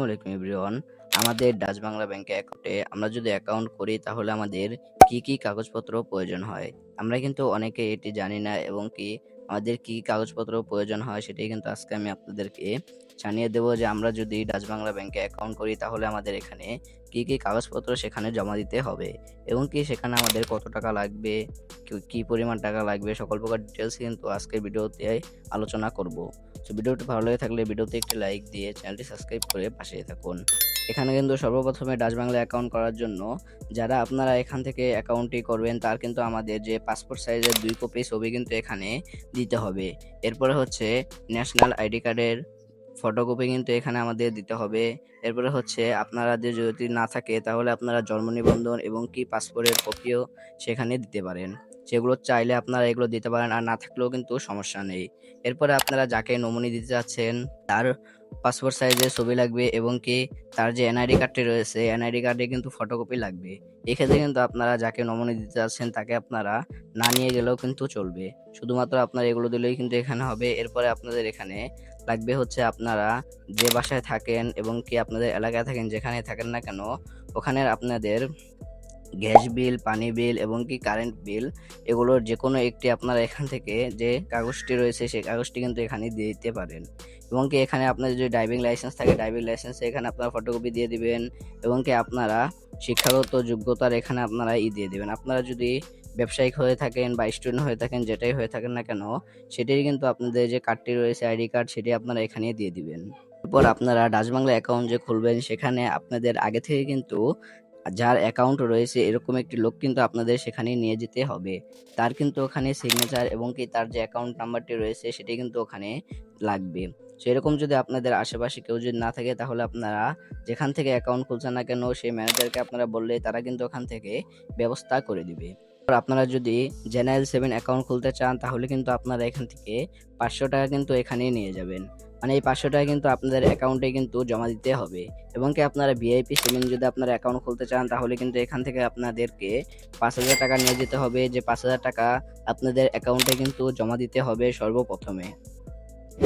আলাইকুম এভরিওয়ান। আমাদের ডাচ বাংলা ব্যাংকে অ্যাকাউন্টে আমরা যদি অ্যাকাউন্ট করি তাহলে আমাদের কি কাগজপত্র প্রয়োজন হয়? আমরা কিন্তু অনেকে এটি জানি না এবং আমাদের কি কাগজপত্র প্রয়োজন হয় সেটাই কিন্তু আজকে আমি আপনাদেরকে জানিয়ে দেব যে আমরা যদি ডাচ বাংলা ব্যাংকে অ্যাকাউন্ট করি তাহলে আমাদের এখানে কি কাগজপত্র সেখানে জমা দিতে হবে এবং সেখানে আমাদের কত টাকা লাগবে, কি পরিমাণ টাকা লাগবে সকল প্রকার ডিটেইলস কিন্তু আজকের ভিডিওতে আলোচনা করব। ভিডিওটি ভালো লেগে থাকলে ভিডিওতে একটি লাইক দিয়ে চ্যানেলটি সাবস্ক্রাইব করে পাশে থাকুন। এখানে কিন্তু সর্বপ্রথমে ডাচ বাংলা অ্যাকাউন্ট করার জন্য যারা আপনারা এখান থেকে অ্যাকাউন্টটি করবেন তার কিন্তু আমাদের যে পাসপোর্ট সাইজের 2 কপি ছবি কিন্তু এখানে দিতে হবে। এরপরে হচ্ছে ন্যাশনাল আইডি কার্ডের ফটোকপি কিন্তু এখানে আমাদের দিতে হবে। এরপরে হচ্ছে আপনাদের যদি না থাকে তাহলে আপনারা জন্ম নিবন্ধন এবং পাসপোর্টের কপিও সেখানে দিতে পারেন। সেগুলো চাইলে আপনারা এগুলো দিতে পারেন, আর না থাকলেও কিন্তু সমস্যা নেই। এরপরে আপনারা যাকে নমিনি দিতে চাচ্ছেন তার পাসপোর্ট সাইজের ছবি লাগবে এবং তার যে এনআইডি কার্ডটি রয়েছে এনআইডি কার্ডে কিন্তু ফটোকপি লাগবে। এক্ষেত্রে কিন্তু আপনারা যাকে নমিনি দিতে চাচ্ছেন তাকে আপনারা না নিয়ে গেলেও কিন্তু চলবে। শুধুমাত্র আপনারা এগুলো দিলেই কিন্তু এখানে হবে। এরপরে আপনাদের এখানে লাগবে হচ্ছে আপনারা যে বাসায় থাকেন এবং আপনাদের এলাকায় থাকেন, যেখানে থাকেন না কেন ওখানের আপনাদের গ্যাস বিল, পানি বিল এবং কারেন্ট বিল, এগুলোর যেকোনো একটি আপনারা এখান থেকে যে কাগজটি রয়েছে সেই কাগজটি কিন্তু এখানে দিয়ে দিতে পারেন এবং এখানে আপনাদের যদি ড্রাইভিং লাইসেন্স থাকে ড্রাইভিং লাইসেন্স এখানে আপনারা ফটোকপি দিয়ে দিবেন এবং আপনারা শিক্ষাগত যোগ্যতার এখানে আপনারা দিয়ে দিবেন। আপনারা যদি ব্যবসায়িক হয়ে থাকেন বা স্টুডেন্ট হয়ে থাকেন, যেটাই হয়ে থাকেন না কেন সেটাই কিন্তু আপনাদের যে কার্ডটি রয়েছে আইডি কার্ড সেটি আপনারা এখানে দিয়ে দিবেন। এরপর আপনারা ডাচ বাংলা অ্যাকাউন্ট যে খুলবেন সেখানে আপনাদের আগে থেকে কিন্তু যার অ্যাকাউন্ট রয়েছে এরকম একটি লোক কিন্তু আপনাদের সেখানে নিয়ে যেতে হবে। তার কিন্তু ওখানে সিগনেচার এবং তার যে অ্যাকাউন্ট নাম্বারটি রয়েছে সেটি কিন্তু ওখানে লাগবে। সেরকম যদি আপনাদের আশেপাশে কেউ যদি না থাকে তাহলে আপনারা যেখান থেকে অ্যাকাউন্ট খুলছেন না কেন সেই ম্যানেজারকে আপনারা বললে তারা কিন্তু ওখান থেকে ব্যবস্থা করে দিবে। আপনারা যদি জেনারেল 7 অ্যাকাউন্ট খুলতে চান তাহলে কিন্তু আপনারা এখান থেকে 500 টাকা কিন্তু এখানেই নিয়ে যাবেন। মানে এই 500 টাকা কিন্তু আপনাদের অ্যাকাউন্টে কিন্তু জমা দিতে হবে এবং আপনারা ভিআইপি 7 যদি আপনারা অ্যাকাউন্ট খুলতে চান তাহলে কিন্তু এখান থেকে আপনাদেরকে 5,000 টাকা নিয়ে যেতে হবে, যে 5,000 টাকা আপনাদের অ্যাকাউন্টে কিন্তু জমা দিতে হবে সর্বপ্রথমে।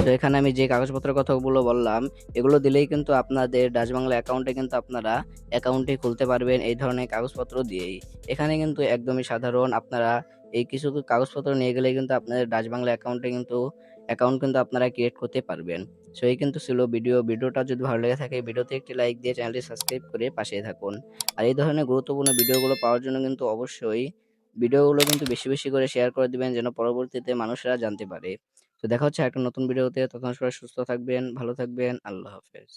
তো এখানে আমি যে কাগজপত্রের কথাগুলো বললাম এগুলো দিলেই কিন্তু আপনাদের ডাচ বাংলা অ্যাকাউন্টে কিন্তু আপনারা অ্যাকাউন্টটি খুলতে পারবেন এই ধরনের কাগজপত্র দিয়েই। এখানে কিন্তু একদমই সাধারণ, আপনারা এই কিছু কাগজপত্র নিয়ে গেলে কিন্তু আপনাদের ডাচ বাংলা অ্যাকাউন্ট কিন্তু আপনারা ক্রিয়েট করতে পারবেন। সো এই কিন্তু ছিল ভিডিওটা যদি ভালো লেগে থাকে ভিডিওতে একটি লাইক দিয়ে চ্যানেলটি সাবস্ক্রাইব করে পাশে থাকুন। আর এই ধরনের গুরুত্বপূর্ণ ভিডিওগুলো পাওয়ার জন্য কিন্তু অবশ্যই ভিডিওগুলো কিন্তু বেশি করে শেয়ার করে দিবেন যেন পরবর্তীতে মানুষরা জানতে পারে। তো দেখা হচ্ছে একটা নতুন ভিডিওতে, ততক্ষণ সবাই সুস্থ থাকবেন, ভালো থাকবেন। আল্লাহ হাফেজ।